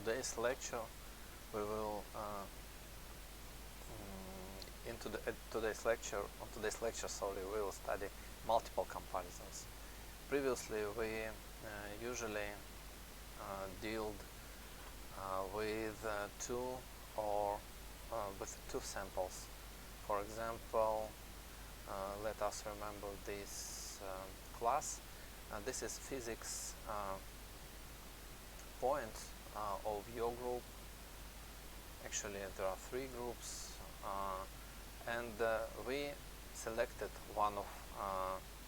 today's lecture we will on today's lecture we will study multiple comparisons. Previously we usually dealt with two or with two samples. For example, let us remember this class. This is physics point of your group. Actually there are three groups, and we selected one of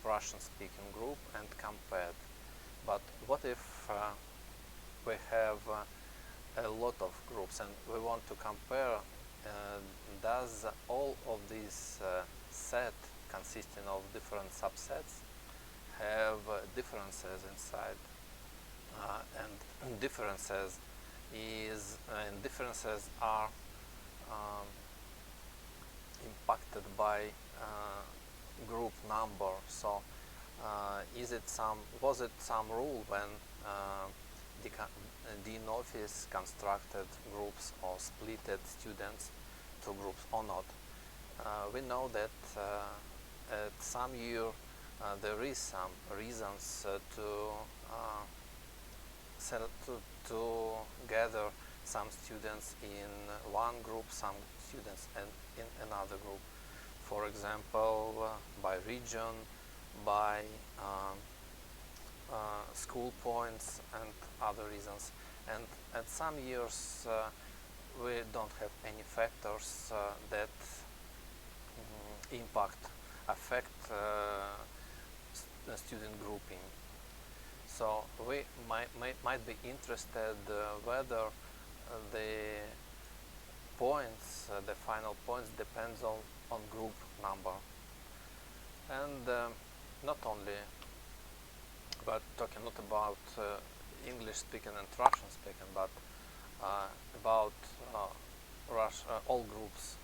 Russian speaking group and compared. But what if we have a lot of groups and we want to compare, does all of these set consisting of different subsets have differences inside, and differences are impacted by group number. So was it some rule when Dean Office constructed groups or splitted students to groups or not? We know that at some year there is some reasons to gather some students in one group, some students in another group. For example, by region, by school points and other reasons. And at some years we don't have any factors that affect student grouping. So we might be interested whether the points, the final points, depends on group number. And not only, but talking not about English speaking and Russian speaking, but about all groups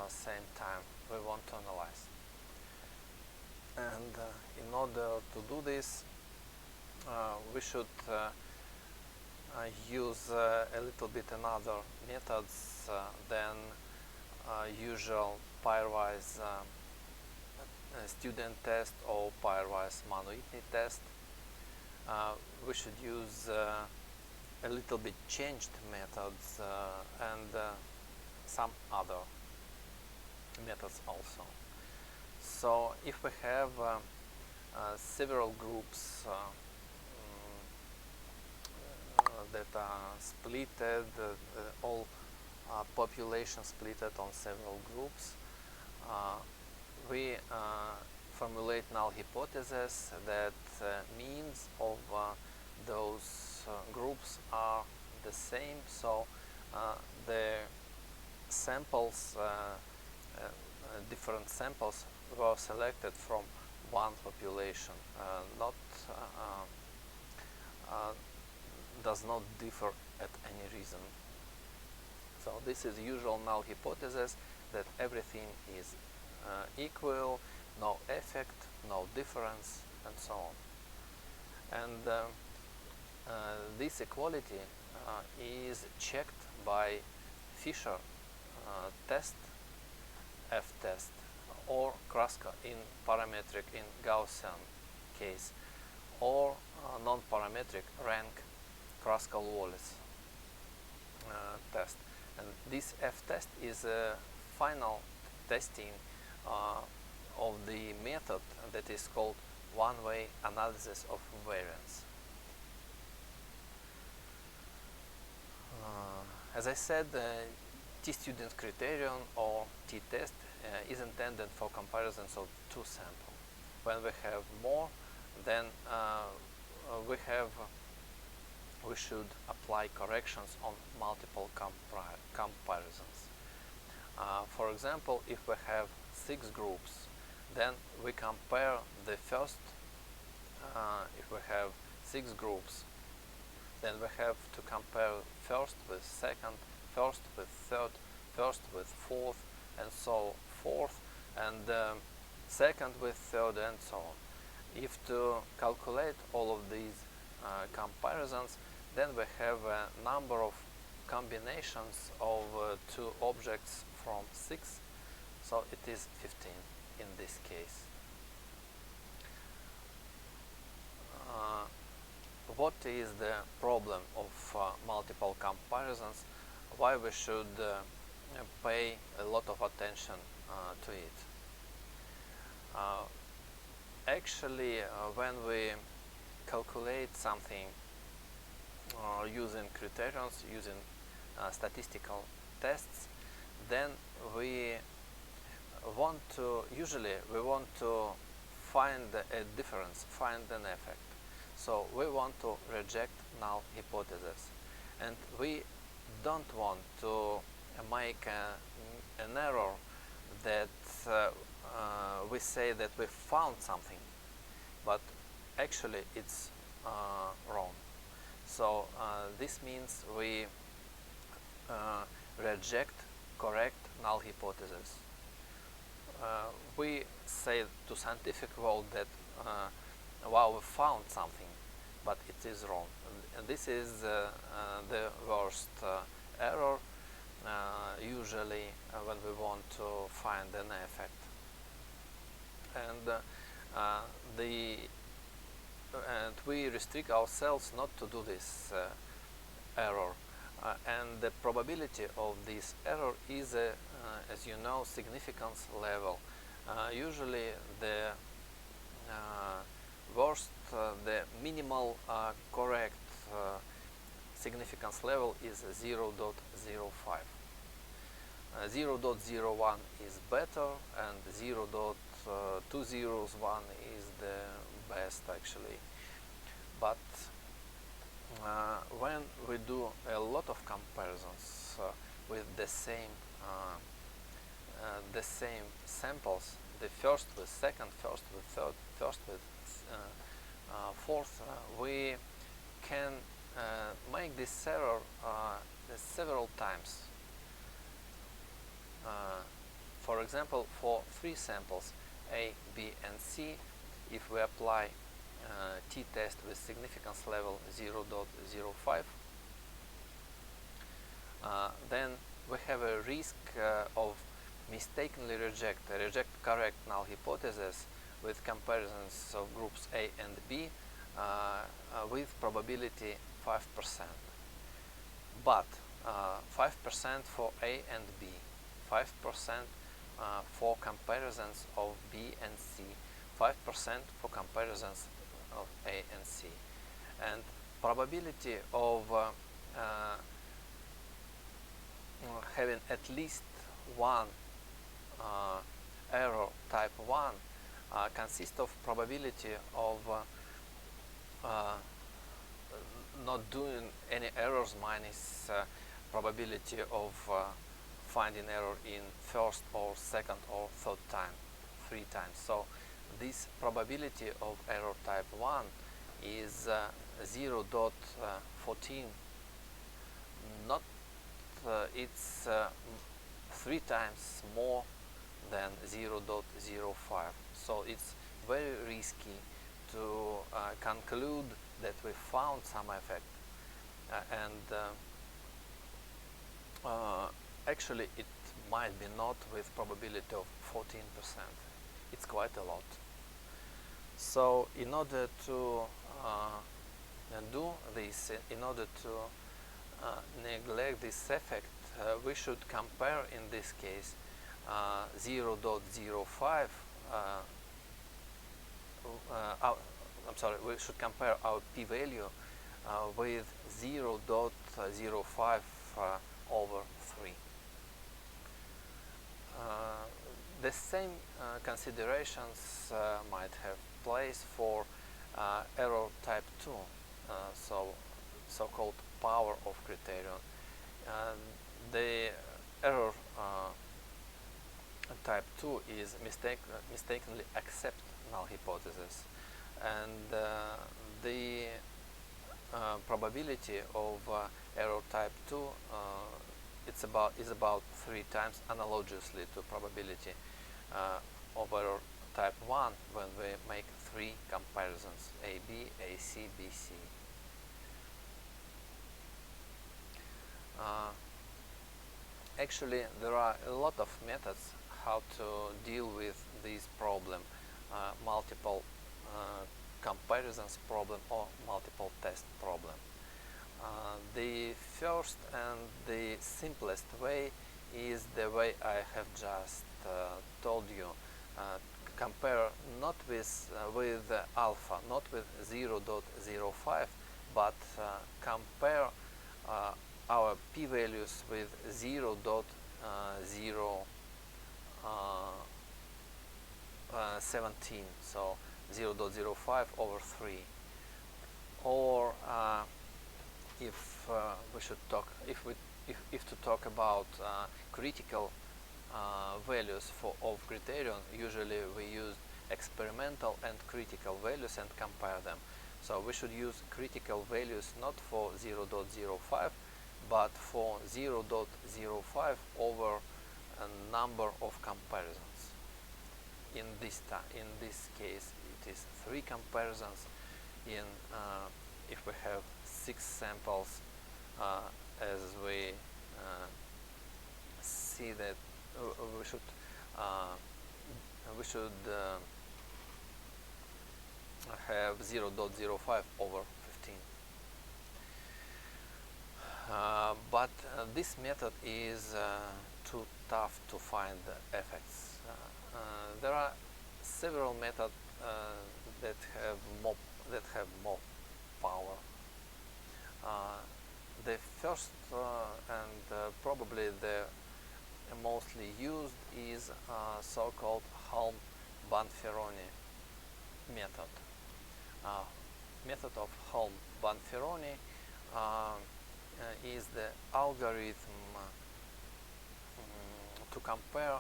same time we want to analyze. And in order to do this, we should use a little bit another methods than usual pairwise student test or pairwise Mann-Whitney test. We should use a little bit changed methods and some other methods also. So if we have several groups that are splitted, all population splitted on several groups, we formulate null hypothesis that means of those groups are the same. So the samples, different samples were selected from one population, does not differ at any reason. So this is usual null hypothesis, that everything is equal, no effect, no difference, and so on. And this equality is checked by Fisher test, F-test, or Kraska in parametric in Gaussian case, or non-parametric rank Kraskal-Wallis test. And this F-test is a final testing of the method that is called one-way analysis of variance. As I said, T-student criterion or T-test is intended for comparisons of two samples. When we have more, then we should apply corrections on multiple comparisons. For example, if we have 6 groups, then we compare the first. If we have 6 groups, then we have to compare first with second, first with third, first with fourth, and so forth, and second with third, and so on. if to calculate all of these comparisons, then we have a number of combinations of two objects from 6, so it is 15 in this case. What is the problem of multiple comparisons? Why we should pay a lot of attention to it? Actually, when we calculate something using criterions, using statistical tests, then we want to find a difference, find an effect. So we want to reject null hypothesis, and we don't want to make an error that we say that we found something, but actually it's wrong. So this means we reject correct null hypothesis. We say to scientific world that wow, we found something, but it is wrong. And this is the worst error usually when we want to find an effect. And we restrict ourselves not to do this error. And the probability of this error is, as you know, significance level. Usually the worst, the minimal correct significance level is 0.05. 0.01 is better, and 0.201 is the best actually. But when we do a lot of comparisons with the same samples, the first with second, first with third, first with fourth, we can make this error several times. For example, for 3 samples A, B and C, if we apply t-test with significance level 0.05, then we have a risk of mistakenly reject correct null hypothesis with comparisons of groups A and B with probability 5%. But 5% for A and B, 5% for comparisons of B and C, 5% for comparisons of A and C. And probability of having at least one error type 1 consists of probability of not doing any errors minus probability of finding error in first or second or third time, 3 times. So this probability of error type 1 is 0.14. Not it's 3 times more than 0.05. So it's very risky to conclude that we found some effect, actually it might be not with probability of 14%. It's quite a lot. So in order to do this, in order to neglect this effect, we should compare in this case 0.05 we should compare our p-value with 0.05 over 3. The same considerations might have place for error type 2, so-called power of criterion. The error type 2 is mistakenly accept null hypothesis, and the probability of error type 2 is about 3 times analogously to probability of error type 1 when we make three comparisons: AB, AC, BC. Actually, there are a lot of methods how to deal with this problem, multiple comparisons problem or multiple test problem. The first and the simplest way is the way I have just told you. Compare not with alpha, not with 0.05, but compare our p-values with 0.017, so 0.05 over 3. Or if we should talk, if to talk about critical values of criterion, usually we use experimental and critical values and compare them. So we should use critical values not for 0.05, but for 0.05 over a number of comparisons. In this case, it is 3 comparisons. If we have 6 samples, as we see that we should have 0.05 over 15. But this method is too tough to find effects. There are several methods that have more power. The first and probably the mostly used is so-called Halm-Banferoni method. Method of Halm-Banferoni is the algorithm to compare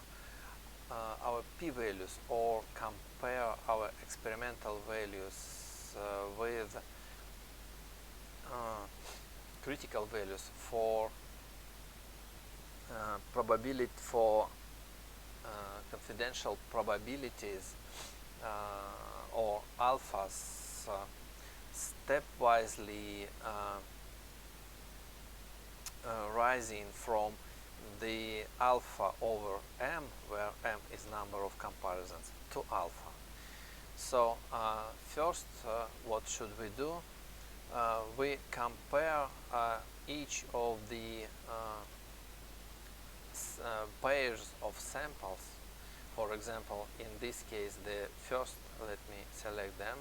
our p-values or compare our experimental values with critical values for probability for confidential probabilities or alphas stepwisely rising from the alpha over m, where m is number of comparisons, to alpha. So first, what should we do? We compare each of the pairs of samples. For example, in this case, the first, let me select them.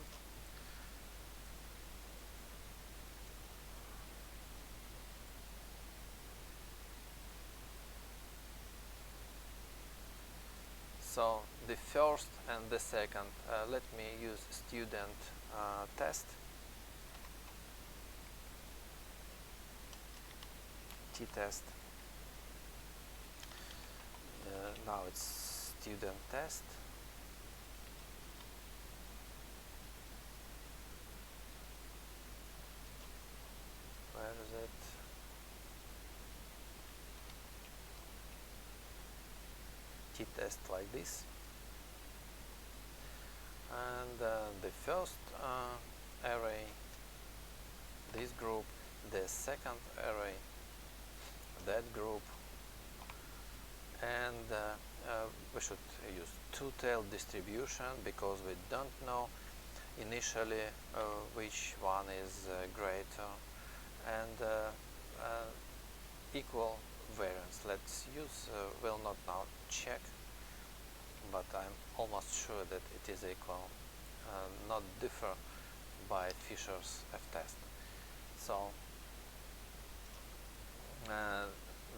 So the first and the second, let me use student test, t-test. Now it's student test. Where is it? T-test like this. And the first array, this group, the second array, that group, and we should use two-tailed distribution because we don't know initially which one is greater, and equal variance. Let's use, will not now check, but I'm almost sure that it is equal, not differ by Fisher's f-test. So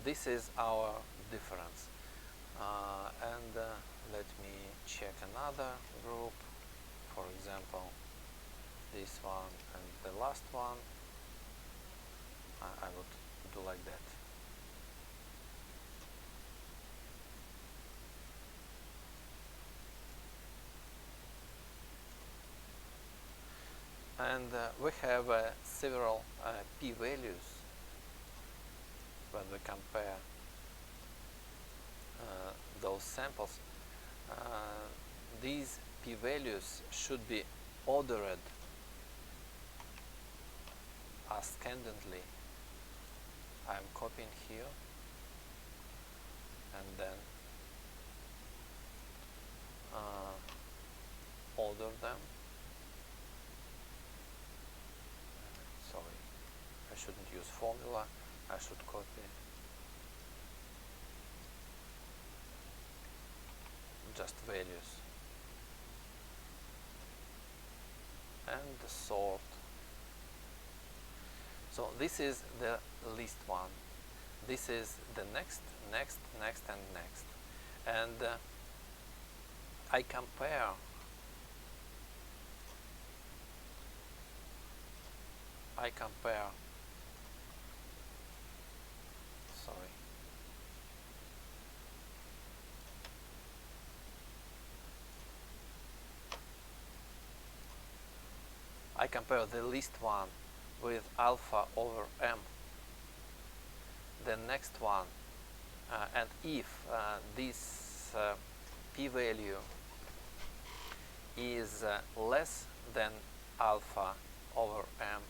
this is our difference, and let me check another group, for example this one and the last one. I would do like that. And we have several p-values when we compare those samples. These p-values should be ordered ascendingly. I'm copying here and then order them. Sorry, I shouldn't use formula, I should copy just values and sort. So this is the least one. This is the next, next, next and next. And I compare sorry, I compare the least one with alpha over m, the next one, and if this p-value is less than alpha over m,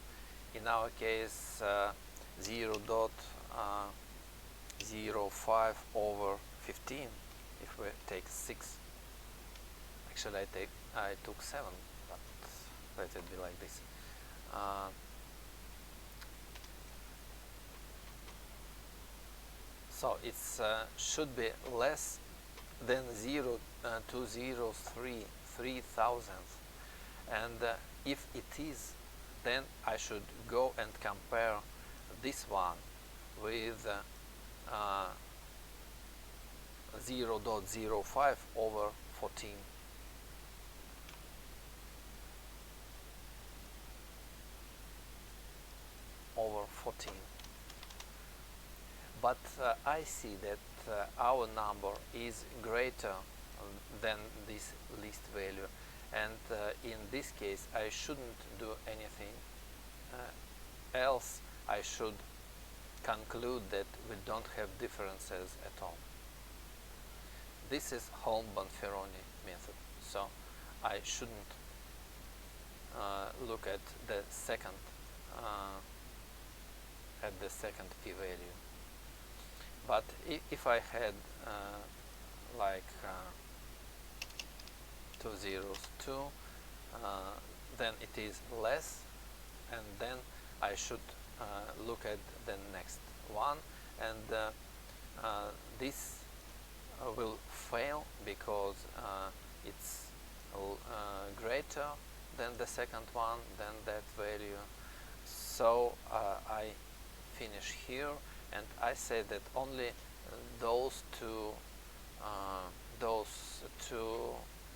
in our case 0.05 over 15, if we take 6, actually I took 7, but let it be like this. So it should be less than 0.203 3,000th, and if it is, then I should go and compare this one with 0.05 over 14. Over 14. But I see that our number is greater than this least value, and in this case I shouldn't do anything else. I should conclude that we don't have differences at all. This is Holm-Bonferroni method, so I shouldn't look at the second p-value. But if I had like 2 zeros, 2, then it is less, and then I should look at the next one, and this will fail because it's greater than the second one, than that value. So I finish here, and I say that only those two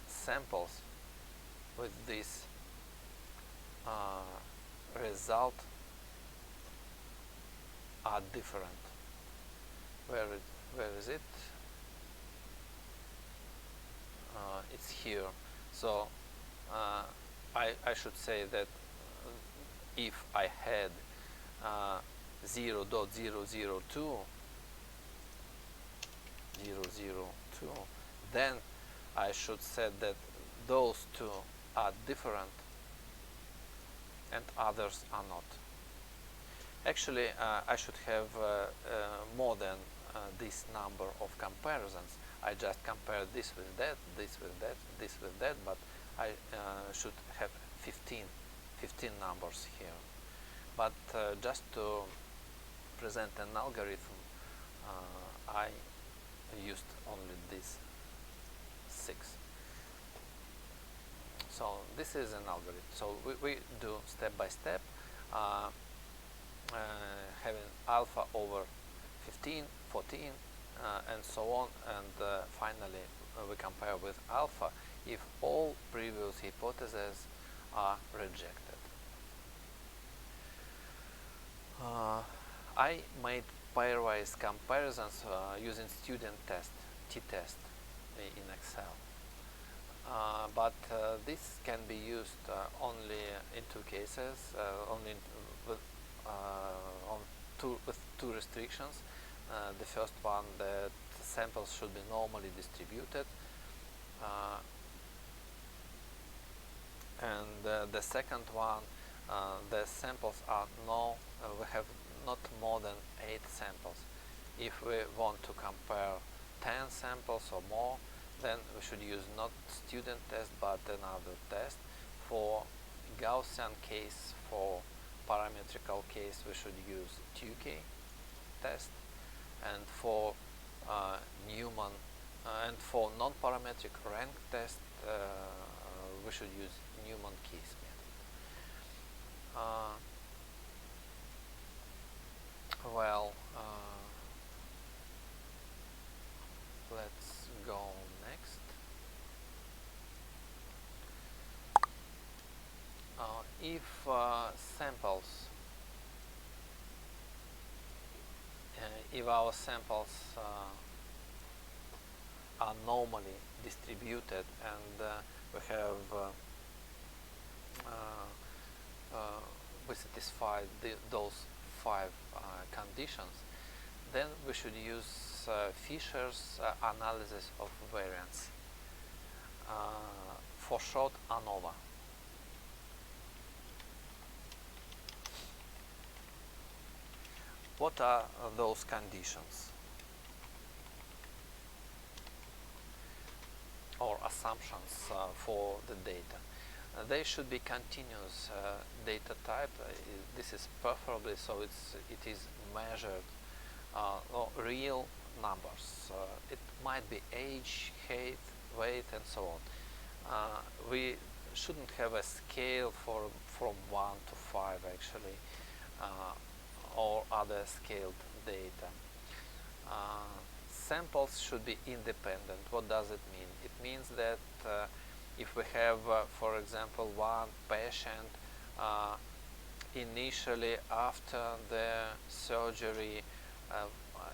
samples with this result are different. Where is it? It's here. So I should say that if I had 0.002, then I should say that those two are different and others are not. Actually, I should have more than this number of comparisons. I just compare this with that, this with that, this with that, but I should have 15 numbers here. But just to present an algorithm, I used only these 6. So this is an algorithm. So we do step by step, having alpha over 15, 14, and so on, and finally we compare with alpha if all previous hypotheses are rejected. I made pairwise comparisons using student test, t-test, in Excel. But this can be used only in 2 cases, with two restrictions. The first one, that samples should be normally distributed, And the second one, the samples are we have not more than 8 samples. If we want to compare 10 samples or more, then we should use not student test but another test. For Gaussian case, for parametrical case, we should use Tukey test, and for Newman and for non-parametric rank test, we should use Newman-Keys method. Well, let's go next. If samples, if our samples are normally distributed and we have we satisfy those 5 conditions, then we should use Fisher's analysis of variance, for short ANOVA. What are those conditions or assumptions for the data? They should be continuous data type. This is preferably so it is measured real numbers. It might be age, height, weight, and so on. We shouldn't have a scale from 1 to 5 actually, or other scaled data. Samples should be independent. What does it mean? It means that if we have, for example, one patient initially after the surgery,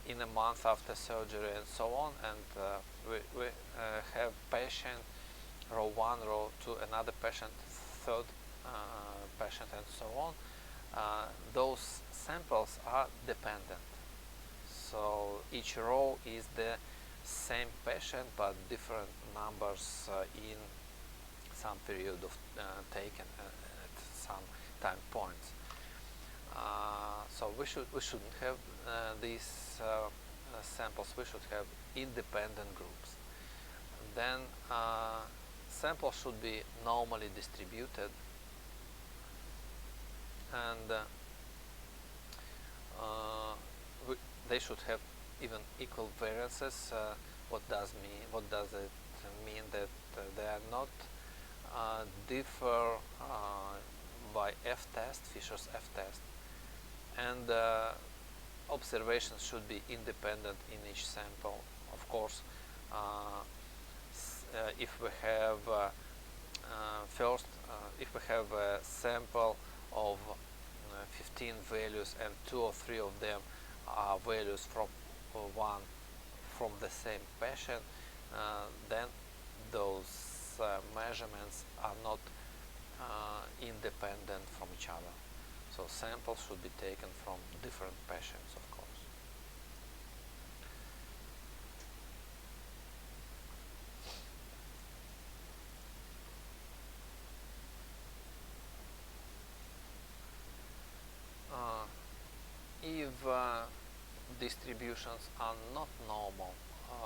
in a month after surgery and so on, and we have patient row 1, row 2, another patient, third patient, and so on, those samples are dependent. So each row is the same patient but different numbers in some period of taken at some time points. So we shouldn't have these samples. We should have independent groups. Then samples should be normally distributed, and they should have even equal variances. What does it mean? That they are not differ by f-test, Fisher's f-test, and observations should be independent in each sample. Of course, if we have if we have a sample of 15 values and 2 or 3 of them are values from the same patient, then those measurements are not independent from each other. So samples should be taken from different patients, of course. If distributions are not normal,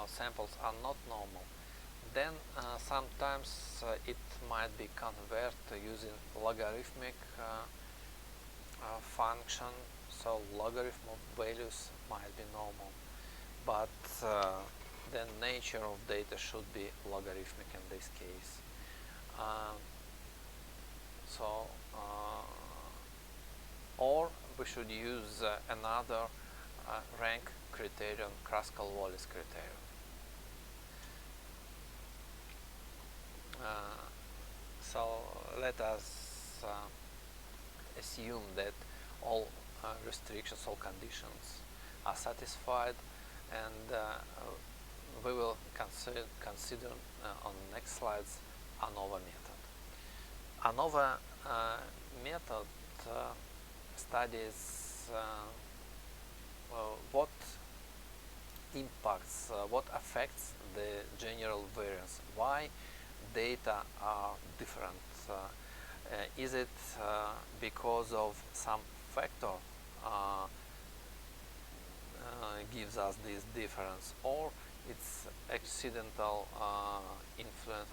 samples are not normal, then sometimes it might be converted using logarithmic function, so logarithm of values might be normal, but the nature of data should be logarithmic in this case. Or we should use another rank criterion, Kruskal-Wallis criterion. So let us assume that all restrictions, all conditions are satisfied, and we will consider on the next slides ANOVA method. ANOVA method studies what impacts, what affects the general variance, why data are different Is it because of some factor gives us this difference, or it's accidental influence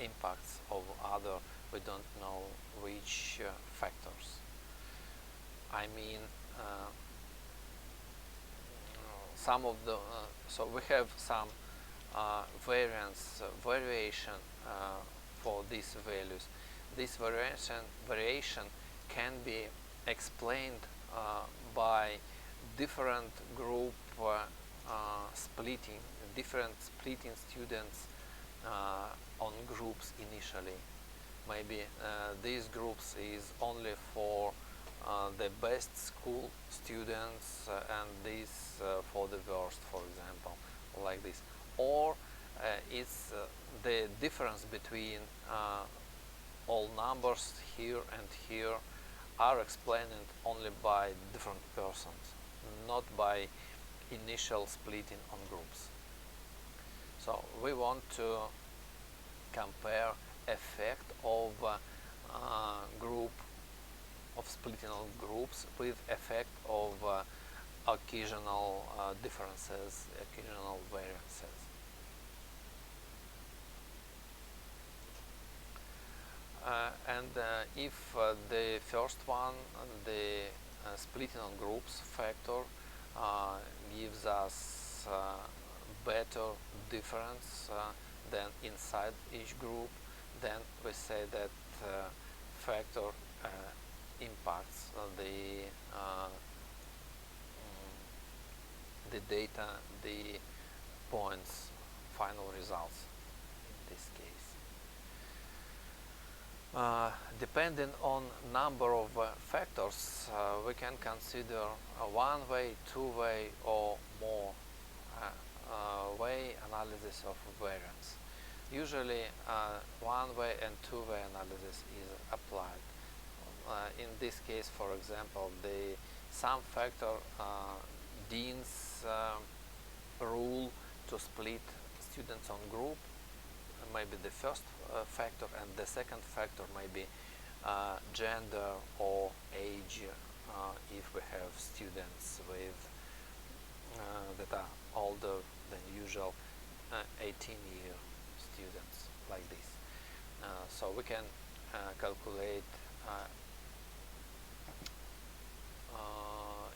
impacts of other, we don't know which factors. I mean, some of the so we have some variation for these values. This variation can be explained by different group splitting, different splitting students on groups initially. Maybe these groups is only for the best school students and this for the worst, for example, like this. Or it's the difference between all numbers here and here are explained only by different persons, not by initial splitting on groups. So we want to compare effect of group of splitting on groups with effect of occasional differences, occasional variances. And if the first one, the splitting on groups factor, gives us better difference than inside each group, then we say that factor impacts the data, the points, final results in this case. Depending on number of factors, we can consider a one-way, two-way, or more way analysis of variance. Usually, one-way and two-way analysis is applied. In this case, for example, the sum factor Dean's rule to split students on group maybe the first factor, and the second factor may be gender or age if we have students with that are older than usual, 18-year students like this. So we can calculate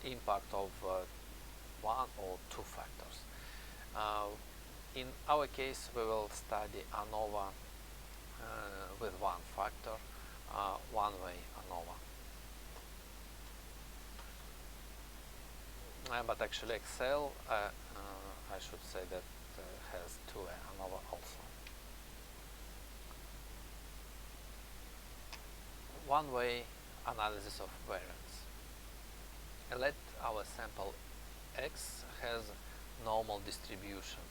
impact of one or two factors. In our case, we will study ANOVA with one factor, one-way ANOVA. But actually Excel, I should say that has two-way ANOVA also. One-way analysis of variance. Let our sample X has normal distribution.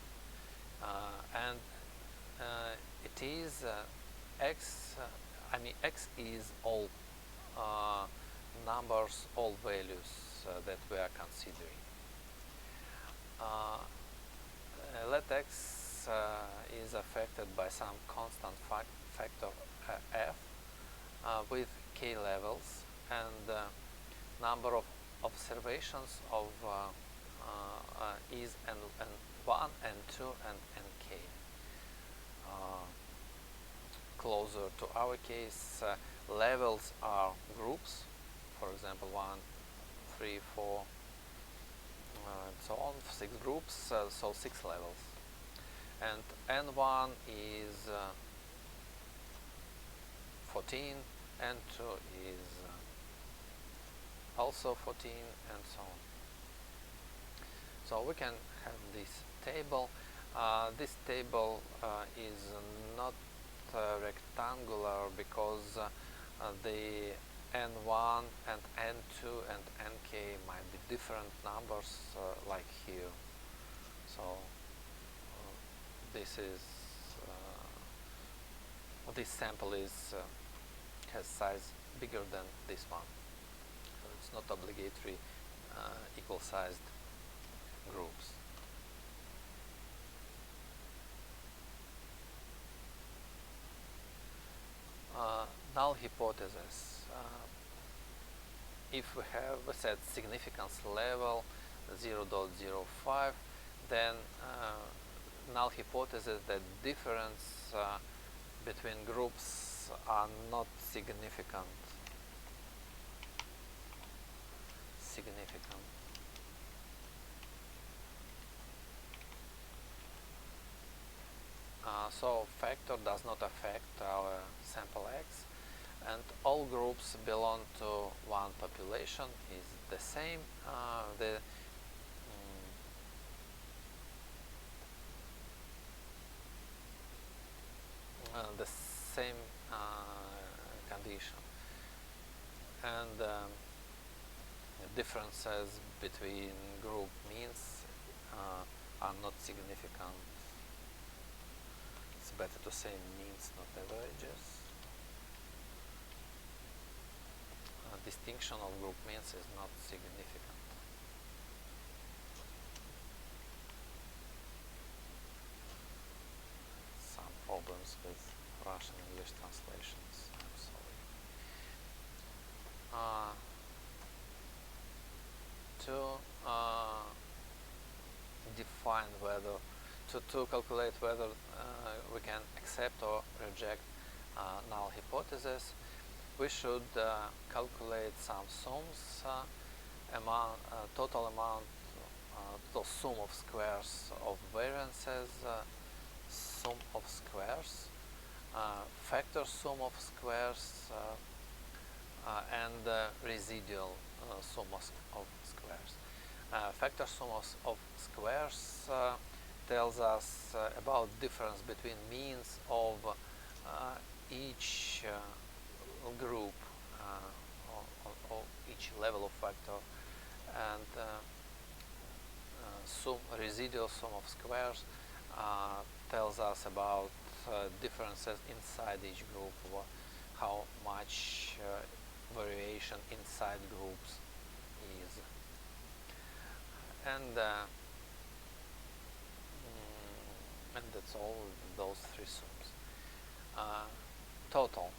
And it is X is all numbers, all values that we are considering. Let X is affected by some constant factor F with K levels, and number of observations of is N1, N2, and Nk. Closer to our case, levels are groups, for example 1, 3, 4, and so on, 6 groups, so 6 levels. And N1 is 14, N2 is also 14, and so on. So we can have this table. This table is not rectangular because the N1 and N2 and Nk might be different numbers like here. So this sample is has size bigger than this one. So it's not obligatory equal sized groups. null hypothesis. If we have set significance level 0.05, then null hypothesis that difference between groups are not significant. So factor does not affect our sample X, and all groups belong to one population is the same. The same condition, and differences between group means are not significant. It's better to say means, not averages. Distinction of group means is not significant. Some problems with Russian English translations, I'm sorry. To define whether, to calculate whether we can accept or reject null hypothesis, we should calculate some sums, total sum of squares of variances, sum of squares, factor sum of squares, and residual sum of squares. Factor sum of squares tells us about difference between means of each group or each level of factor, and residual sum of squares tells us about differences inside each group, how much variation inside groups is, and that's all. Those three sums. Total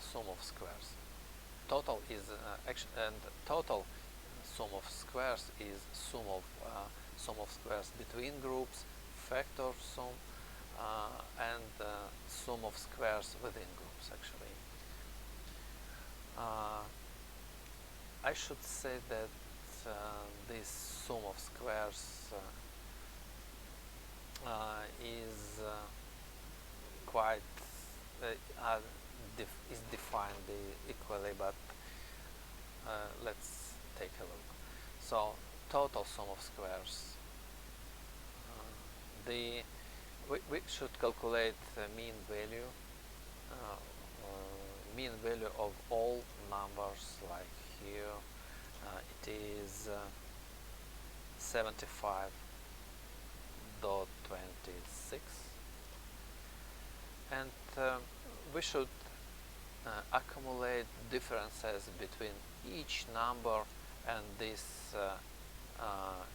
sum of squares. Total is and total sum of squares is sum of squares between groups, factor sum, and sum of squares within groups. Actually, I should say that this sum of squares is quite is defined equally, but let's take a look. So total sum of squares. We should calculate the mean value of all numbers, like here it is 75.26, and we should accumulate differences between each number and this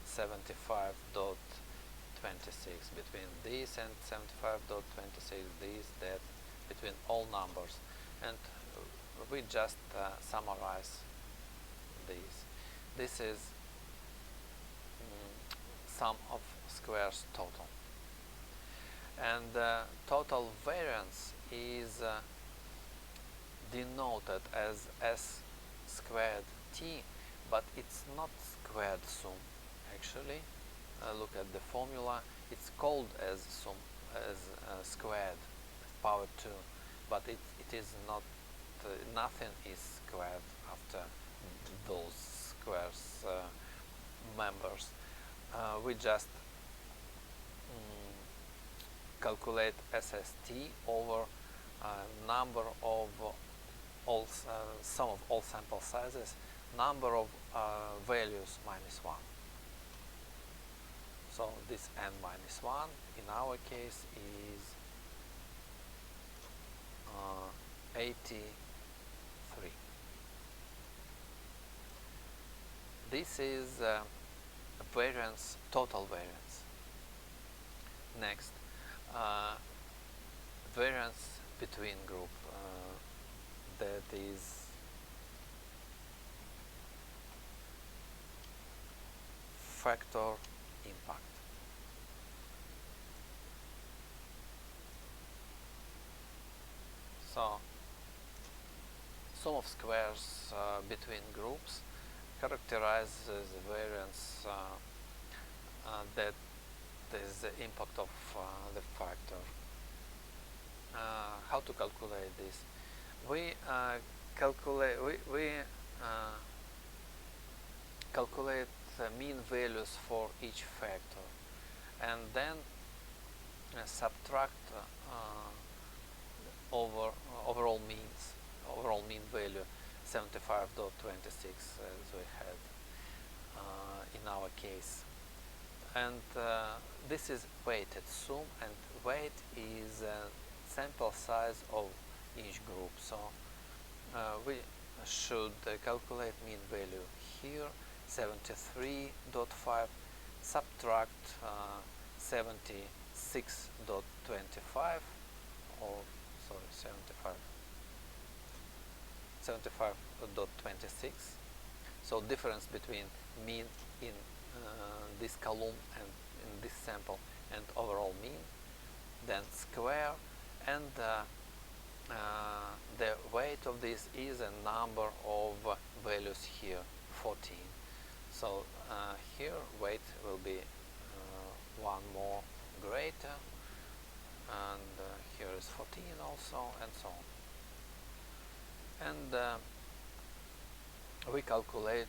75.26, between this and 75.26, this, that, between all numbers, and we just summarize these. This is sum of squares total, and total variance is denoted as s squared t, but it's not squared sum. Actually, look at the formula. It's called as sum, as squared power 2, but it is not. Nothing is squared after those squares members. We just calculate SST over number of all sum of all sample sizes, number of values minus 1. So this n minus 1 in our case is 83. This is variance, total variance. Next, variance between group. that is factor impact. So sum of squares between groups characterizes the variance that is the impact of the factor. How to calculate this? We calculate calculate mean values for each factor, and then subtract overall mean value 75.26 as we had in our case. And this is weighted sum, and weight is sample size of each group. So we should calculate mean value here 73.5, subtract 76.25, or sorry, 75.26. So difference between mean in this column and in this sample and overall mean, then square, and the weight of this is a number of values here, 14. So here weight will be one more greater, and here is 14 also, and so on. And we calculate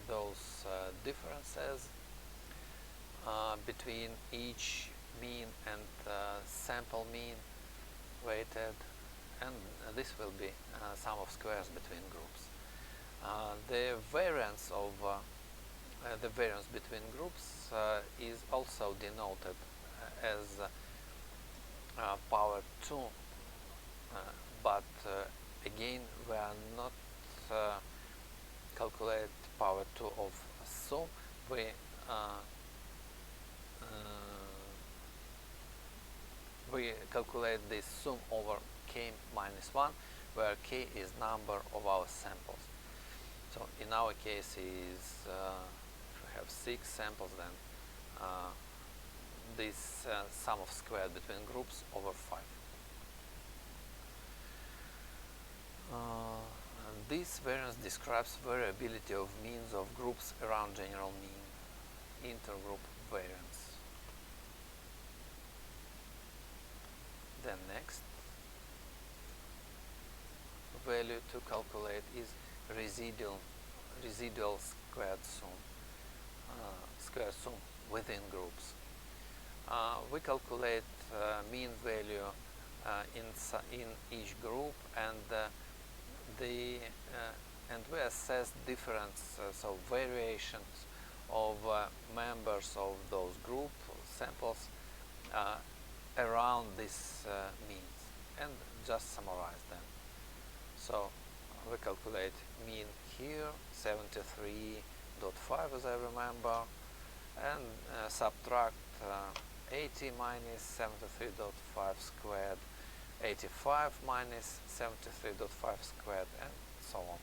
those differences between each mean and sample mean weighted, and this will be sum of squares between groups. The variance between groups is also denoted as power 2, but again we are not calculate power 2 of sum. We calculate this sum over k minus 1, where k is number of our samples. So in our case is if we have 6 samples, then this sum of squared between groups over 5. And this variance describes variability of means of groups around general mean, intergroup variance. Then next value to calculate is residual squared sum within groups. We calculate mean value in each group, and and we assess difference, so variations of members of those group samples around these means, and just summarize them. So we calculate mean here 73.5 as I remember, and subtract 80 minus 73.5 squared, 85 minus 73.5 squared, and so on.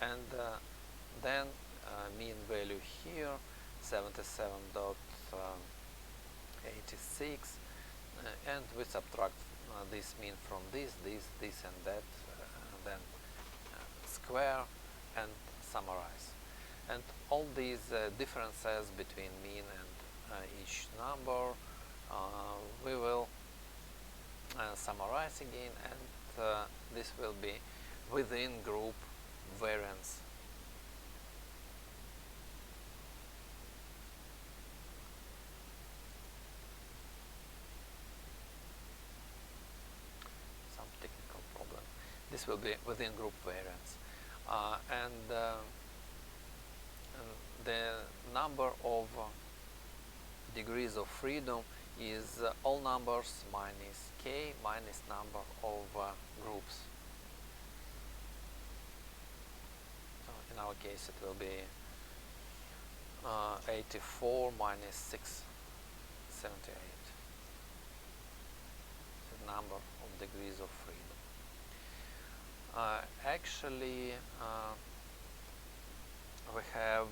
And then mean value here 77.86, and we subtract this mean from this, and that, then square and summarize. And all these differences between mean and each number we will summarize again, and this will be within group variance. Some technical problem. This will be within group variance, and the number of degrees of freedom is all numbers minus k minus number of groups. So in our case it will be 84 minus 678, the number of degrees of freedom. Actually, we have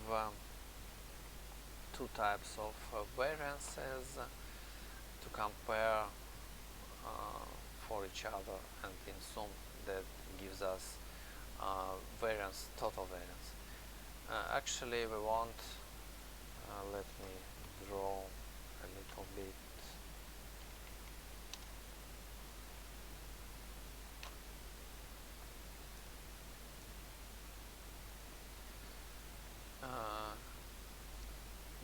two types of variances to compare for each other, and in sum that gives us variance, total variance. Actually, we want, let me draw a little bit.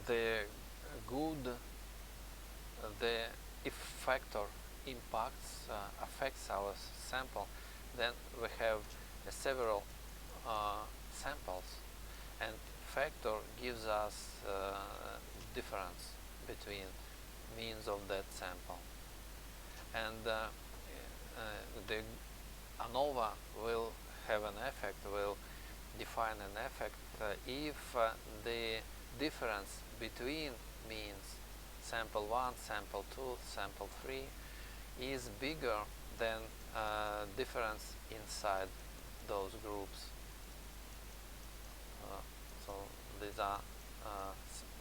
The good, the if factor impacts affects our sample, then we have several samples, and factor gives us difference between means of that sample, and the ANOVA will have an effect, will define an effect if the difference between means sample 1, sample 2, sample 3 is bigger than difference inside those groups. So these are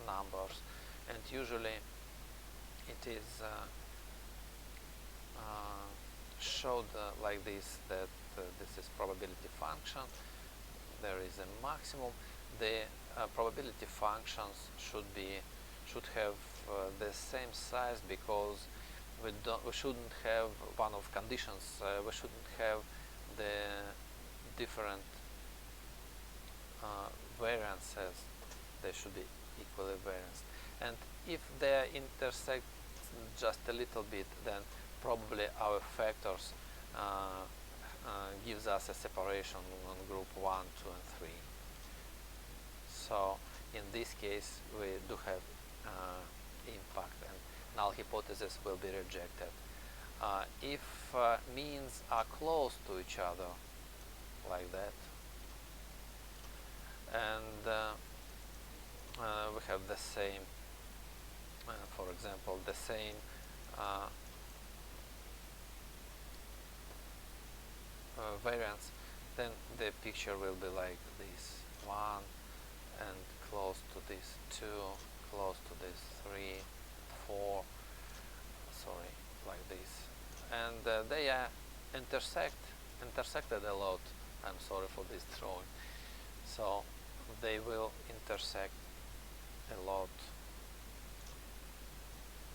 numbers, and usually it is showed like this, that this is probability function. There is a maximum. The probability functions should have the same size, because we shouldn't have one of conditions. We shouldn't have the different variances. They should be equally variance. And if they intersect just a little bit, then probably our factors gives us a separation on group 1, 2, and 3. So in this case we do have impact, and null hypothesis will be rejected. If means are close to each other, like that, and we have the same, for example, the same variance, then the picture will be like this: 1 and close to this 2, close to this 3, 4, sorry, like this, and they are intersected a lot. I'm sorry for this drawing. So they will intersect a lot,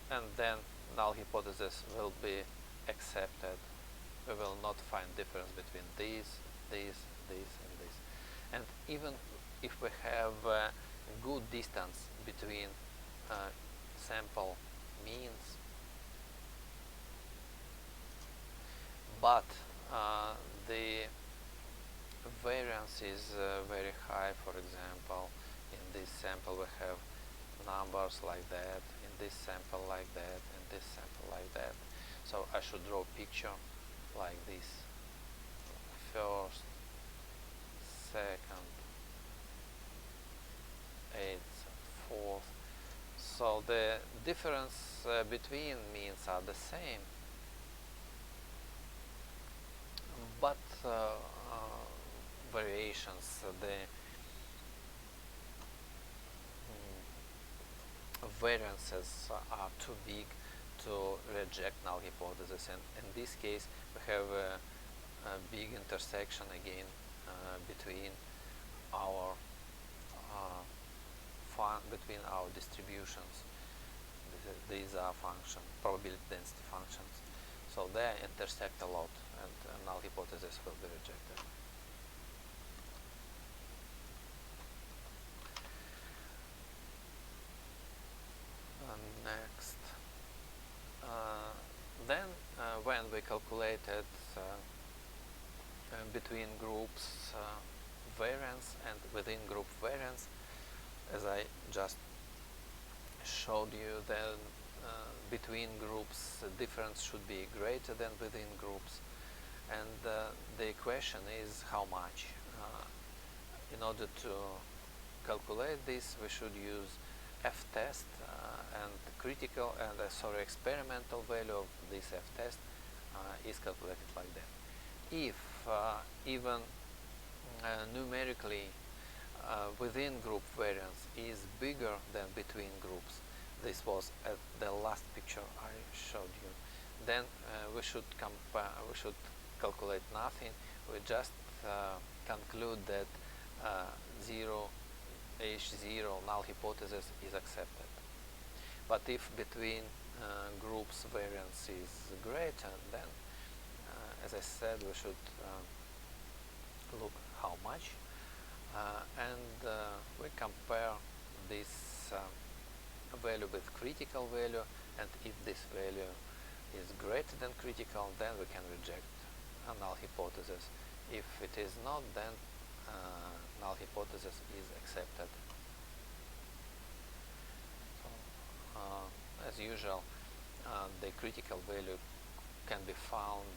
and then null hypothesis will be accepted. We will not find difference between these, and this. And even if we have good distance between sample means, but the variance is very high. For example, in this sample we have numbers like that, in this sample like that, in this sample like that. So I should draw a picture like this: first, second, eighth, fourth. So the difference between means are the same, but variations, the variances are too big to reject null hypothesis, and in this case we have a big intersection again between our distributions. These are functions, probability density functions, so they intersect a lot, and null hypothesis will be rejected. Next, then when we calculated between groups variance and within group variance, as I just showed you, then between groups difference should be greater than within groups, and the equation is how much. In order to calculate this, we should use f-test, and critical and experimental value of this f-test is calculated like that. If even numerically within group variance is bigger than between groups, this was at the last picture I showed you, then we should calculate nothing. We just conclude that 0 H0 null hypothesis is accepted. But if between groups variance is greater, then as I said, we should look how much, and we compare this value with critical value, and if this value is greater than critical, then we can reject a null hypothesis. If it is not, then null hypothesis is accepted. So, as usual, the critical value can be found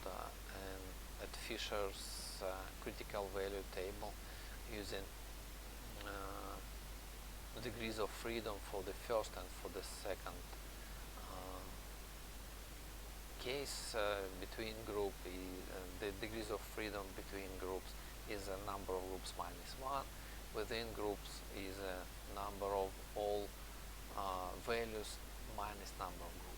at Fisher's critical value table using degrees of freedom for the first and for the second case. Between group, the degrees of freedom between groups is a number of groups minus 1. Within groups is a number of all values minus number of groups.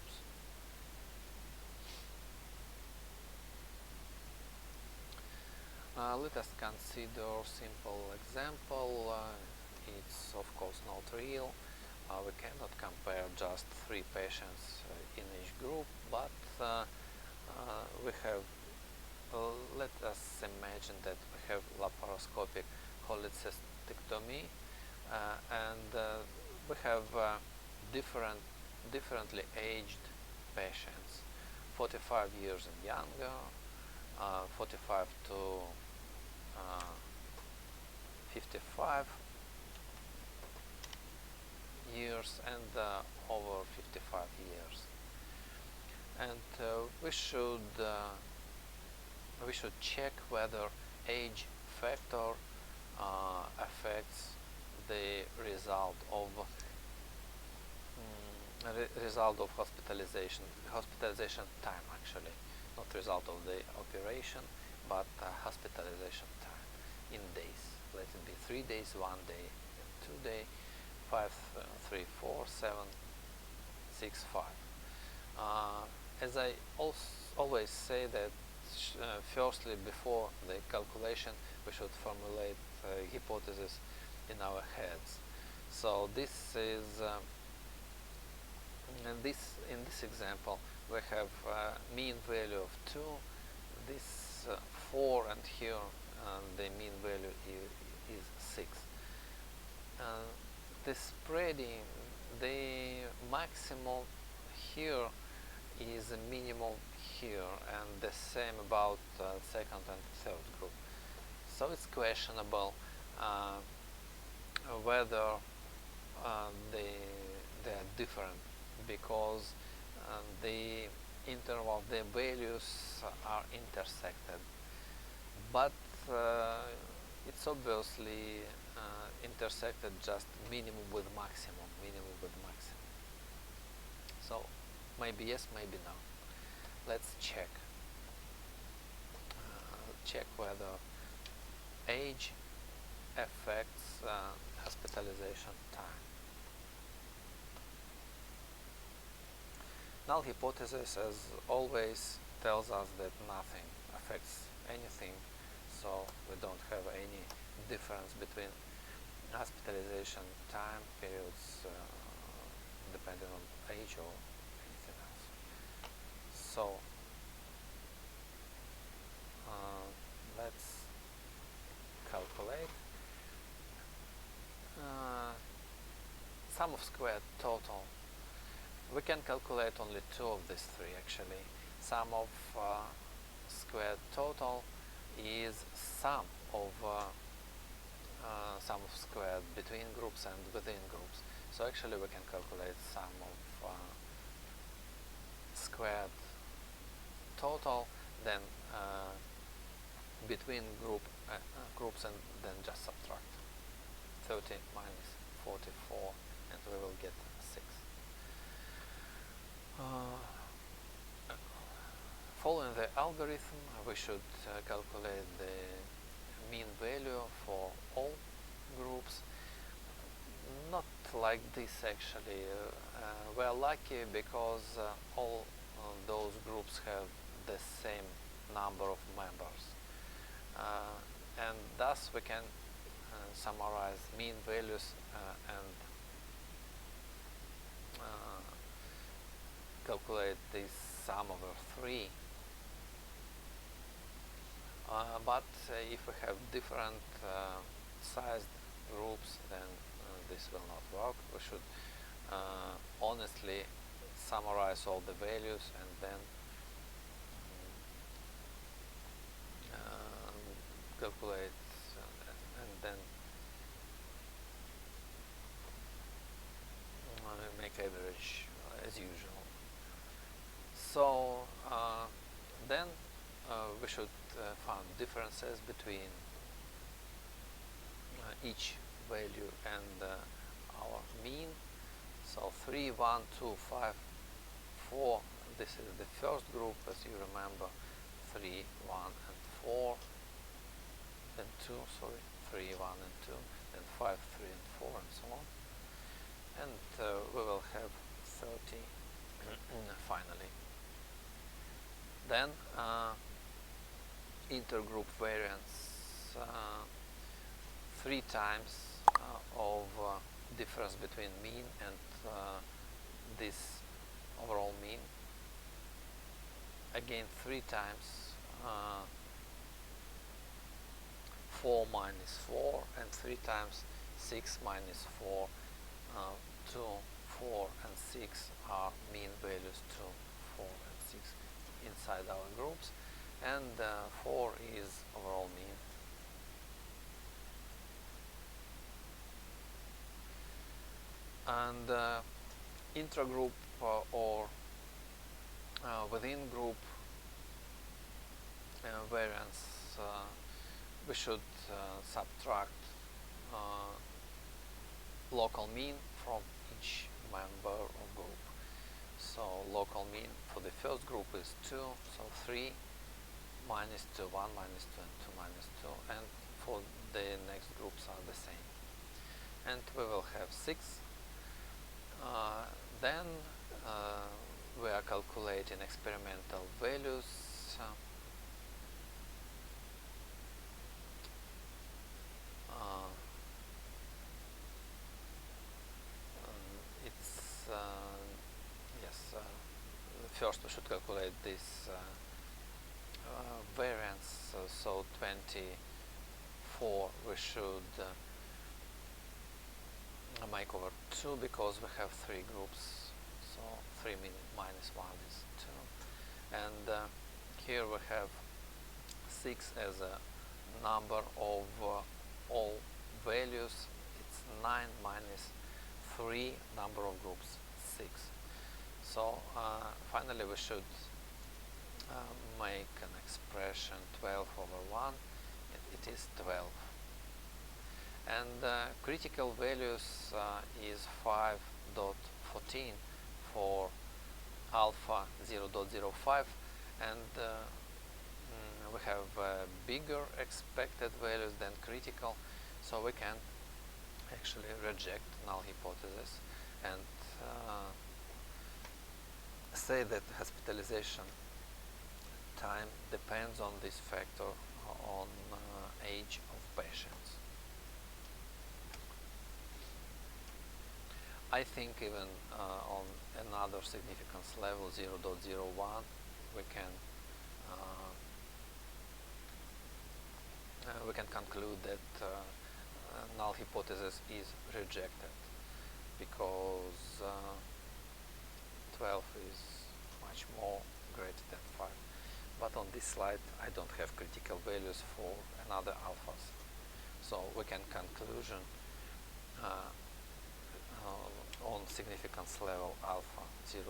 Let us consider simple example. It's of course not real. We cannot compare just 3 patients in each group, but we have, let us imagine that we have laparoscopic cholecystectomy, and we have differently aged patients, 45 years and younger, 45 to 55 years, and over 55 years. And we should check whether age factor affects the result of hospitalization time, actually, not result of the operation, but hospitalization time in days. Let it be 3 days, 1 day, 2 days, 5, 3, 4, 7, 6, 5. As I always say that firstly, before the calculation, we should formulate a hypothesis in our heads. So this is in this example we have mean value of 2, this 4, and here the mean value is 6. The spreading, the maximal here is a minimal here, and the same about second and third group. So it's questionable whether they are different, because the interval, the values are intersected, but it's obviously intersected just minimum with maximum, So maybe yes, maybe no. Let's check. Check whether age affects hospitalization time. Null hypothesis, as always, tells us that nothing affects anything, so we don't have any difference between hospitalization time periods depending on age or anything else. So let's calculate sum of squared total. We can calculate only 2 of these 3 actually. Sum of squared total is sum of squared between groups and within groups. So actually we can calculate sum of squared total, then between groups, and then just subtract 30 minus 44, and we will get 6. following the algorithm, we should calculate the mean value for all groups. Not like this actually. We are lucky because all those groups have the same number of members, and thus we can summarize mean values and calculate this sum over 3. But if we have different sized groups, then this will not work. We should honestly summarize all the values and then calculate and then make average as usual. So then we should find differences between each value and our mean. So 3, 1, 2, 5, 4, this is the first group, as you remember. 3, 1 and 4, then 2, sorry, 3, 1 and 2, then 5, 3 and 4 and so on. And we will have 30 finally. Then intergroup variance, 3 times of difference between mean and this overall mean. Again 3 times 4 minus 4, and 3 times 6 minus 4. 2, 4 and 6 are mean values, 2, 4 and 6 inside our groups, and 4 is overall mean. And intragroup or within group variance, we should subtract local mean from each member or group. So local mean for the first group is 2, so 3 minus 2, 1 minus 2 and 2 minus 2, and for the next groups are the same. And we will have 6. Then we are calculating experimental values. First we should calculate this variance, so 24 we should make over 2 because we have 3 groups, so 3 minus 1 is 2, and here we have 6 as a number of all values. It's 9 minus 3 number of groups, 6. So finally we should make an expression 12 over 1, it is 12. And critical values is 5.14 for alpha 0.05, and we have bigger expected values than critical, so we can actually reject null hypothesis and say that hospitalization time depends on this factor, on age of patients. I think even on another significance level, 0.01, we can conclude that null hypothesis is rejected because 12 is much more greater than 5. But on this slide I don't have critical values for another alphas. So we can conclusion on significance level alpha 0.05.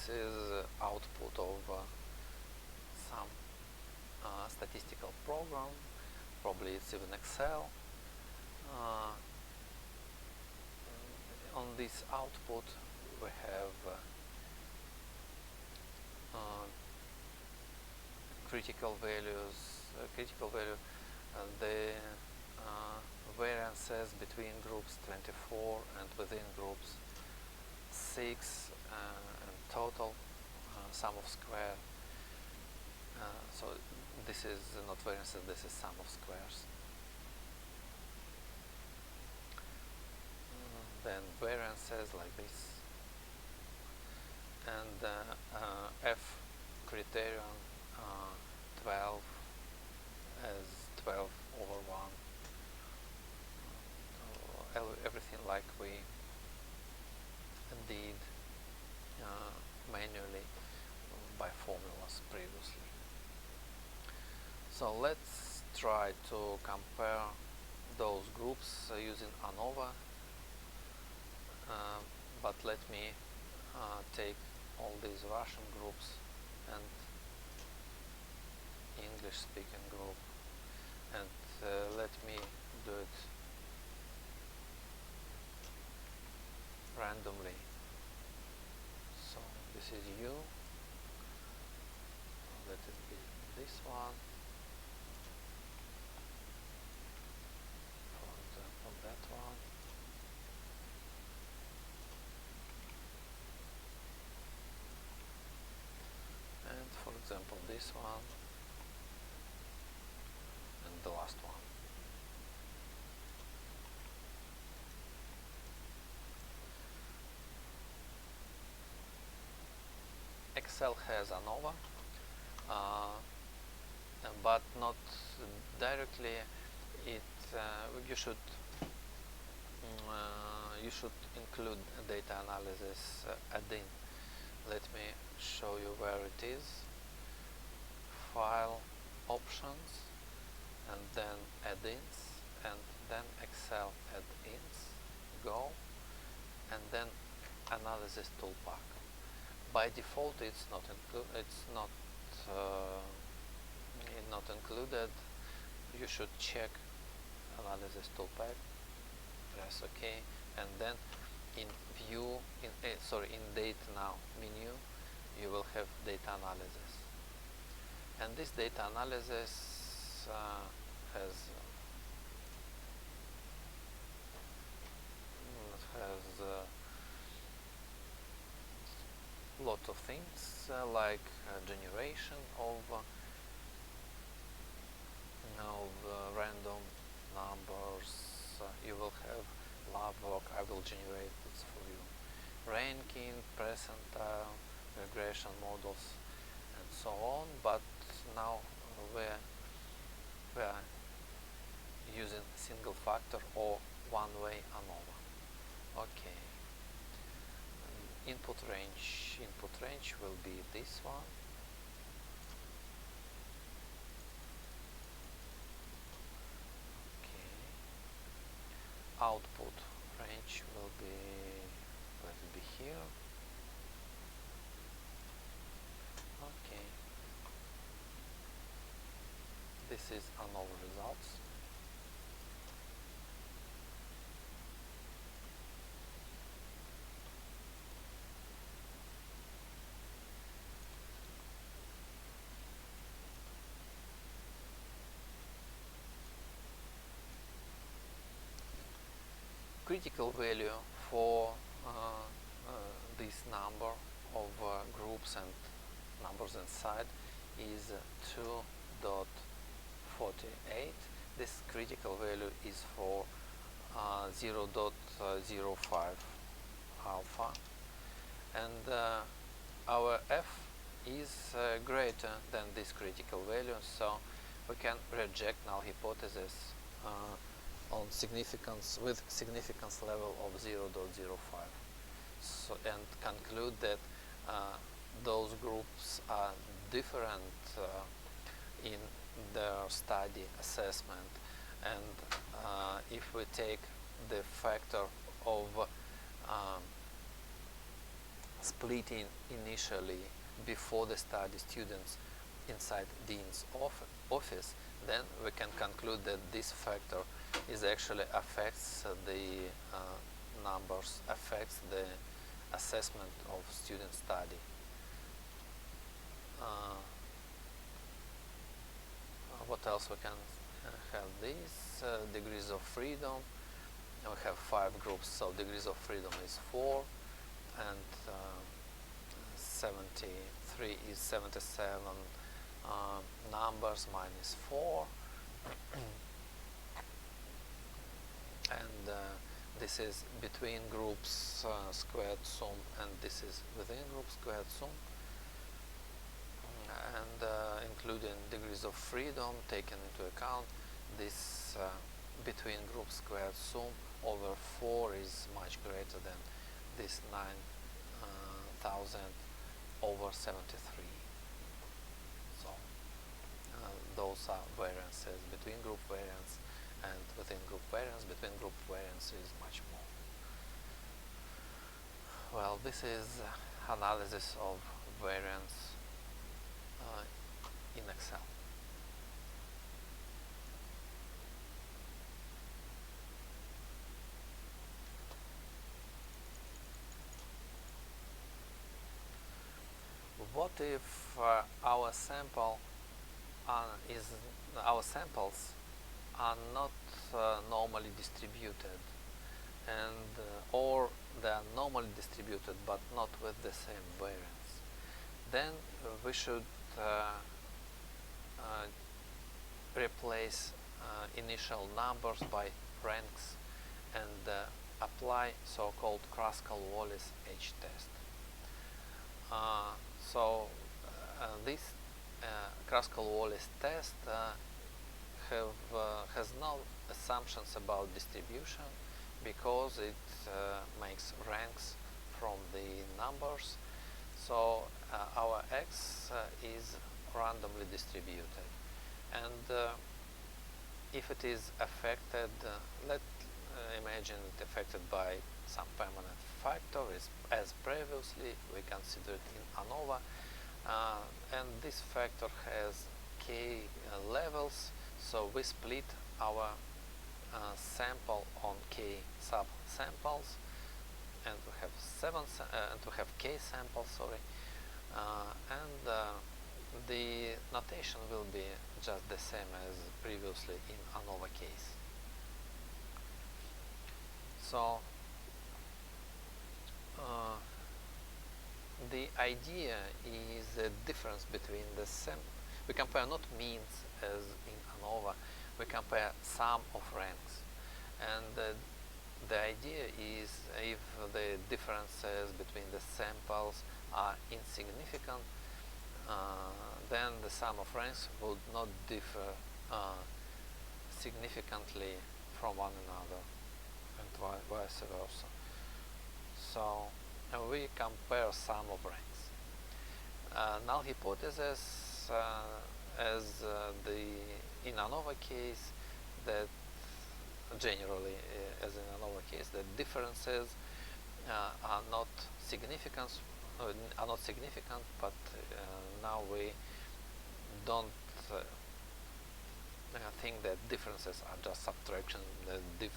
this is output of some statistical program, probably it's even Excel. On this output we have critical value, the variances between groups 24 and within groups 6, and total sum of square. So this is not variances, this is sum of squares. Then variances like this, and F criterion 12 as 12 over 1, everything like we did manually by formulas previously. So let's try to compare those groups using ANOVA, but let me take all these Russian groups and English speaking group, and let me do it randomly. So this is U, let it be this one, for example that one, and for example this one, and the last one. Excel has ANOVA, but not directly. You should include data analysis add-in. Let me show you where it is. File, options, and then add-ins, and then Excel add-ins, go, and then analysis toolpack. By default, it's not included. You should check analysis toolpack, press OK, and then in view, in date now menu, you will have data analysis, and this data analysis has lot of things like generation of random numbers. You will have log, I will generate this for you. Ranking, percentile, regression models, and so on. But now we are using single factor or one-way ANOVA. Okay. Input range will be this one. Okay. Output range will be here. Okay. This is ANOVA results. Critical value for this number of groups and numbers inside is 2.48. This critical value is for 0.05 alpha, and our F is greater than this critical value, so we can reject null hypothesis on significance with significance level of 0.05, so, and conclude that those groups are different in their study assessment, and if we take the factor of splitting initially before the study students inside dean's office, then we can conclude that this factor is actually affects the numbers, affects the assessment of student study. What else we can have? These degrees of freedom. We have 5 groups, so degrees of freedom is 4, and 73 is 77 numbers minus 4. And this is between groups squared sum, and this is within group squared sum. And including degrees of freedom taken into account, this between group squared sum over 4 is much greater than this 9,000 over 73. So those are variances between group variance, and within group variance. Between group variance is much more. Well, this is analysis of variance in Excel. What if our samples are not normally distributed, and or they are normally distributed but not with the same variance? Then we should replace initial numbers by ranks and apply so-called Kruskal-Wallis H-test. This Kruskal-Wallis test has no assumptions about distribution, because it makes ranks from the numbers. So our X is randomly distributed, and if it is affected, let's imagine it affected by some permanent factor, as previously we considered in ANOVA, and this factor has k levels, so we split our sample on k sub-samples, and we have k samples, sorry, and the notation will be just the same as previously in ANOVA case. So the idea is the difference between the we compare not means as in ANOVA, we compare sum of ranks, and the idea is if the differences between the samples are insignificant, then the sum of ranks would not differ significantly from one another, and vice versa. So we compare sum of ranks. Null hypothesis, as in ANOVA case, that generally as in ANOVA case, the differences are not significant, but now we don't think that differences are just subtraction. The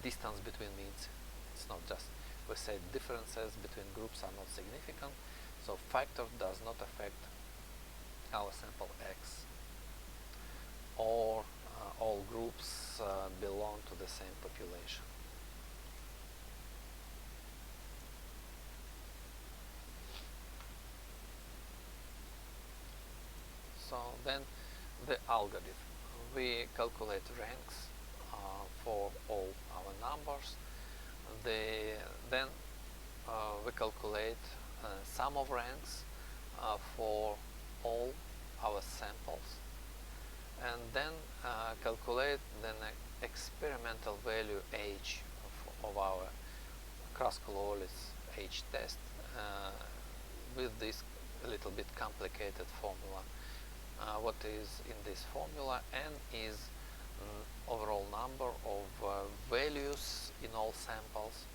distance between means, it's not just, we say differences between groups are not significant, so factor does not affect our sample X, or all groups belong to the same population. So then the algorithm. We calculate ranks for all our numbers. Then we calculate sum of ranks for all our samples, and then calculate the experimental value H of our Kruskal-Wallis H test with this a little bit complicated formula. What is in this formula? N is overall number of values in all samples.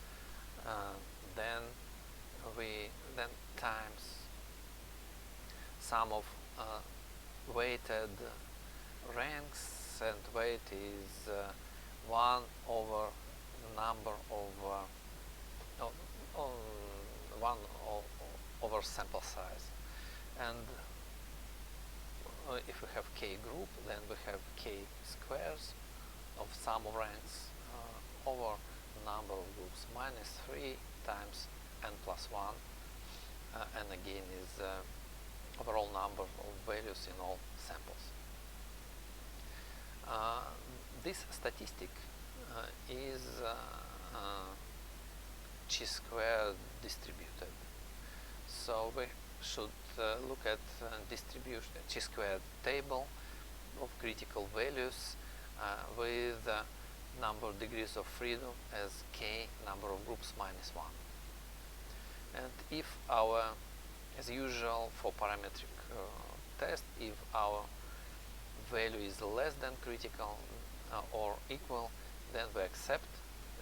then we then times sum of weighted ranks, and weight is 1 over number of 1 over sample size. And if we have k group, then we have k squares of sum of ranks over number of groups minus 3 times n plus 1, and again is overall number of values in all samples. This statistic is chi-square distributed. So we should look at distribution chi-square table of critical values with number of degrees of freedom as k number of groups minus 1. And if our, as usual for parametric test, if our value is less than critical or equal, then we accept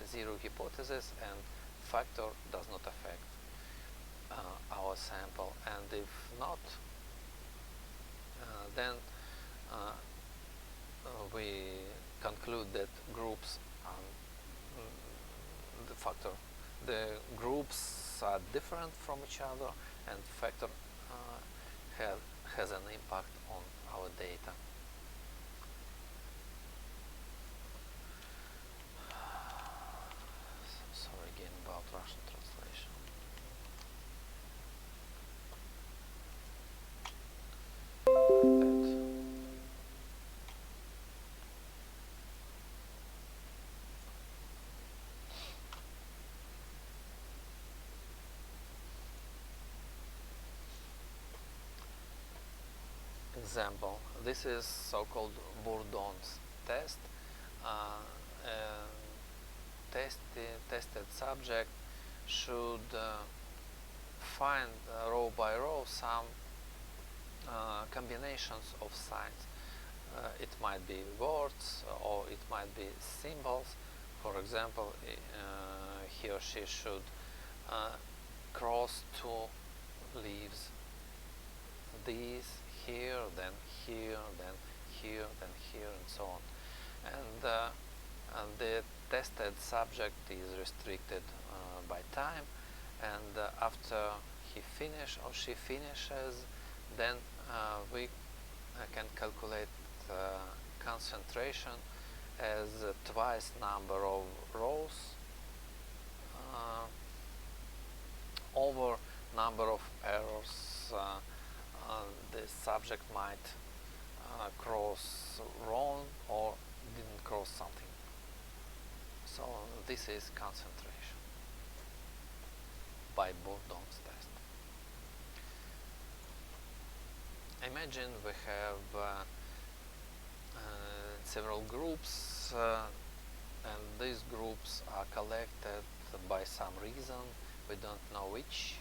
zero hypothesis and factor does not affect our sample. And if not, then we conclude that groups the groups are different from each other, and factor has an impact on our data. Sorry again about Russian translation. Example, this is so-called Bourdon's test. Tested subject should find row by row some combinations of signs. It might be words or it might be symbols. For example, he or she should cross two leaves. These here, then here, then here, then here, and so on. And the tested subject is restricted by time, and after he or she finishes, then we can calculate concentration as twice number of rows over number of errors the subject might cross wrong or didn't cross something. So this is concentration by Bourdon's test. Imagine we have several groups and these groups are collected by some reason, we don't know which.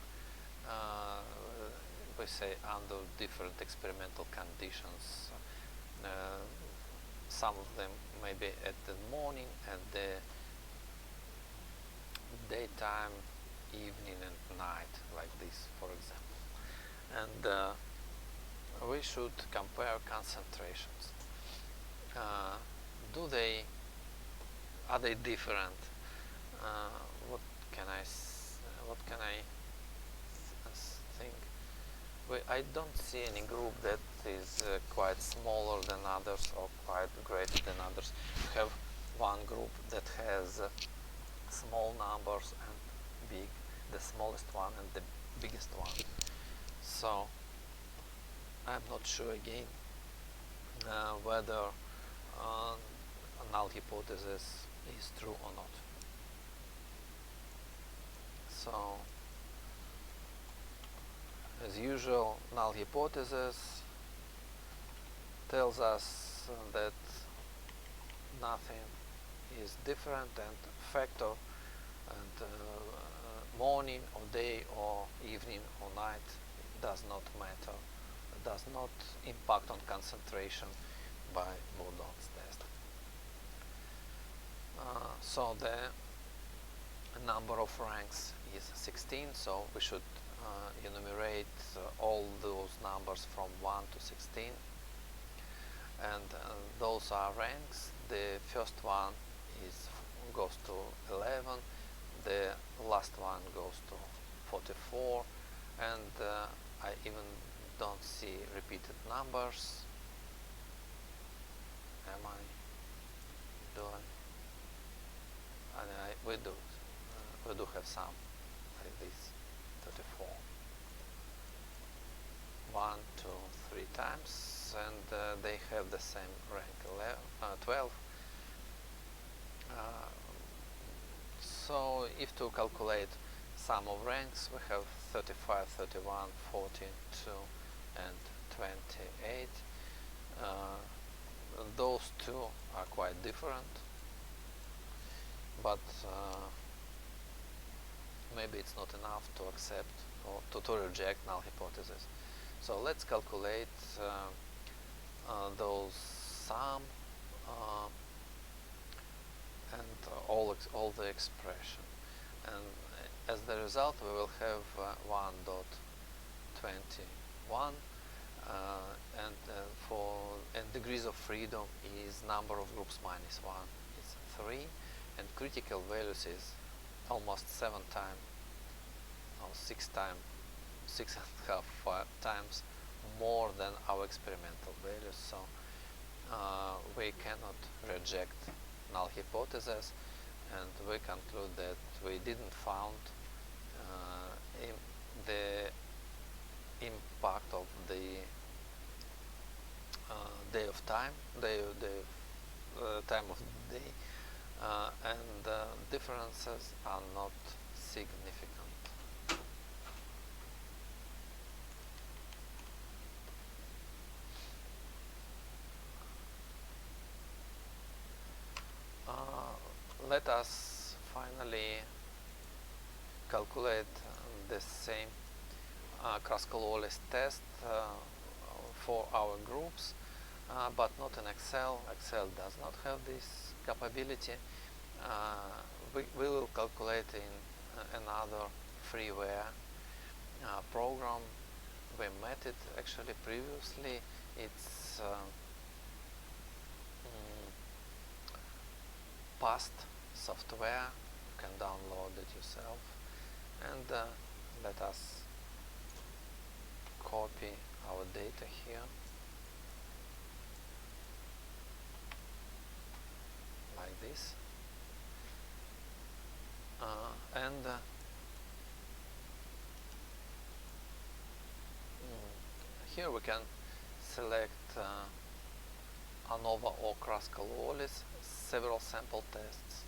We say under different experimental conditions. Some of them may be at the morning and the daytime, evening and night, like this, for example. And we should compare concentrations. Are they different? What can I think? I don't see any group that is quite smaller than others or quite greater than others. We have one group that has small numbers and big, the smallest one and the biggest one. So I'm not sure again whether a null hypothesis is true or not. So as usual, null hypothesis tells us that nothing is different, and factor and morning or day or evening or night does not matter, does not impact on concentration by Bourdon's test. So the number of ranks is 16, so we should enumerate all those numbers from 1 to 16, and those are ranks. The first one goes to 11, the last one goes to 44, and I even don't see repeated numbers. Am I doing? And we do have some like this, 34. 1, 2, 3 times, and they have the same rank 12. So if to calculate sum of ranks, we have 35, 31, 42, and 28. Those two are quite different, but maybe it's not enough to accept or to reject null hypothesis. So let's calculate those sum and all the expression, and as the result we will have 1.21, and degrees of freedom is number of groups minus 1 is 3, and critical values is almost 7 times or 6.5 times more than our experimental values, so we cannot reject null hypothesis, and we conclude that we didn't found the impact of the time of day, and differences are not significant. Let us finally calculate the same Kruskal-Wallis test for our groups, but not in Excel. Excel does not have this capability. We will calculate in another freeware program. We met it actually previously. It's past software. You can download it yourself, and let us copy our data here like this, and here we can select ANOVA or Kruskal-Wallis, several sample tests.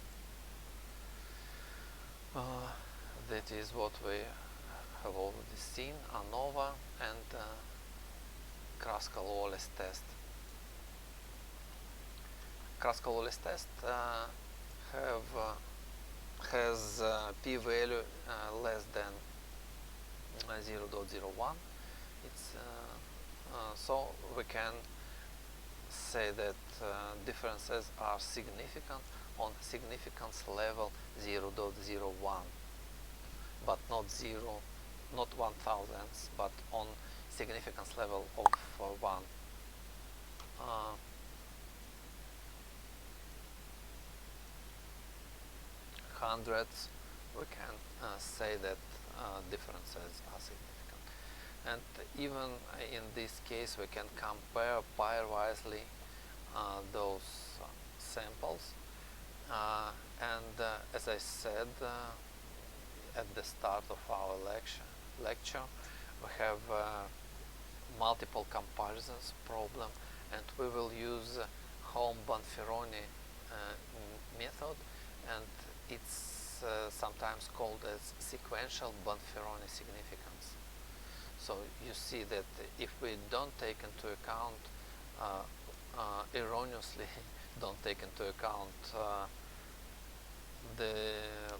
That is what we have already seen, ANOVA and Kruskal-Wallis test. Kruskal-Wallis test has p-value less than 0.01. It's so we can say that differences are significant on significance level 0.01, but not 1,000, but on significance level of 1. Hundreds, we can say that differences are significant, and even in this case we can compare pairwisely those samples, and as I said at the start of our lecture, we have multiple comparisons problem, and we will use Holm-Bonferroni method, and it's sometimes called as sequential Bonferroni significance. So you see that if we don't take into account erroneously don't take into account the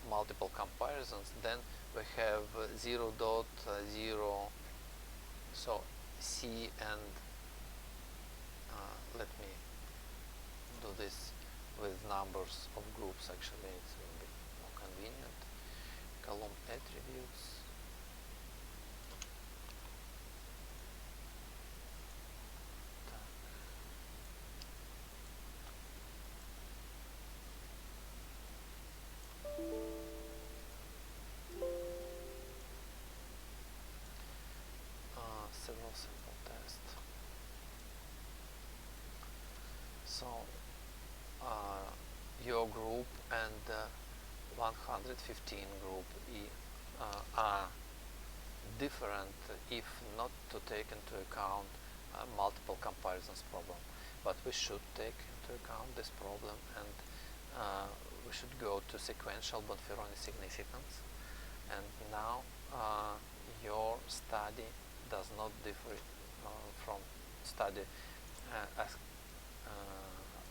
multiple comparisons, then we have 0.0, so C, and let me do this with numbers of groups, actually it will be more convenient. Column entry So your group and 115 group are different if not to take into account multiple comparisons problem. But we should take into account this problem, and we should go to sequential Bonferroni significance. And now your study does not differ from study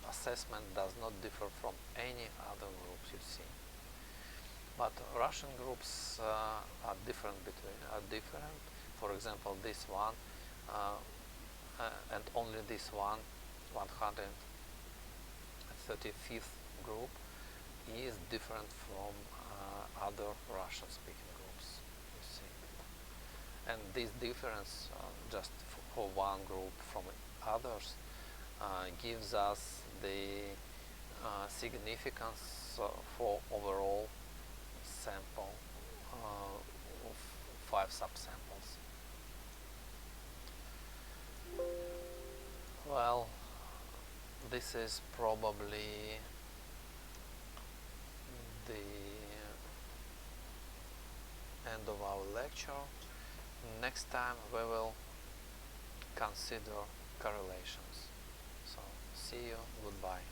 assessment does not differ from any other groups you see. But Russian groups are different. For example, this one and only this one, 135th group, is different from other Russian-speaking groups. You see, and this difference, just for one group from others, gives us the significance for overall sample of 5 subsamples. Well, this is probably the end of our lecture. Next time we will consider correlations. So see you, goodbye.